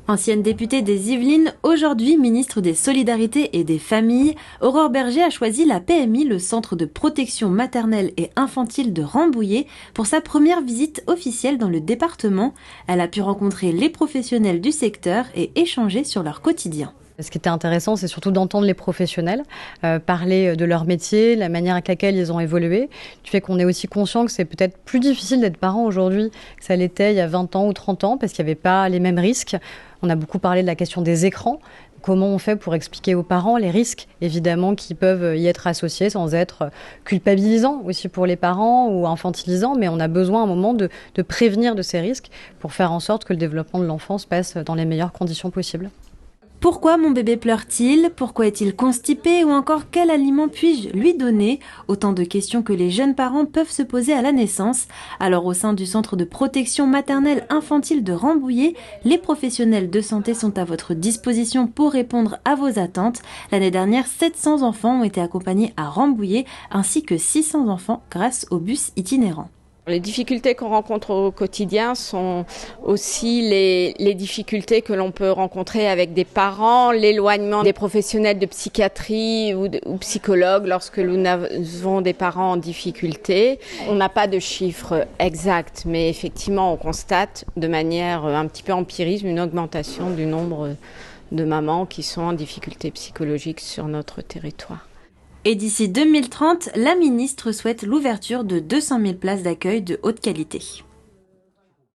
Ancienne députée des Yvelines, aujourd'hui ministre des Solidarités et des Familles, Aurore Berger a choisi la PMI, le Centre de protection maternelle et infantile de Rambouillet, pour sa première visite officielle dans le département. Elle a pu rencontrer les professionnels du secteur et échanger sur leur quotidien. Ce qui était intéressant, c'est surtout d'entendre les professionnels parler de leur métier, la manière avec laquelle ils ont évolué. Du fait qu'on est aussi conscient que c'est peut-être plus difficile d'être parent aujourd'hui que ça l'était il y a 20 ans ou 30 ans, parce qu'il n'y avait pas les mêmes risques. On a beaucoup parlé de la question des écrans. Comment on fait pour expliquer aux parents les risques, évidemment, qui peuvent y être associés sans être culpabilisants aussi pour les parents ou infantilisants, mais on a besoin à un moment de prévenir de ces risques pour faire en sorte que le développement de l'enfant se passe dans les meilleures conditions possibles. Pourquoi mon bébé pleure-t-il? Pourquoi est-il constipé? Ou encore quel aliment puis-je lui donner? Autant de questions que les jeunes parents peuvent se poser à la naissance. Alors au sein du centre de protection maternelle infantile de Rambouillet, les professionnels de santé sont à votre disposition pour répondre à vos attentes. L'année dernière, 700 enfants ont été accompagnés à Rambouillet ainsi que 600 enfants grâce au bus itinérant. Les difficultés qu'on rencontre au quotidien sont aussi les difficultés que l'on peut rencontrer avec des parents, l'éloignement des professionnels de psychiatrie ou psychologues lorsque nous avons des parents en difficulté. On n'a pas de chiffres exacts, mais effectivement on constate de manière un petit peu empiriste une augmentation du nombre de mamans qui sont en difficulté psychologique sur notre territoire. Et d'ici 2030, la ministre souhaite l'ouverture de 200 000 places d'accueil de haute qualité.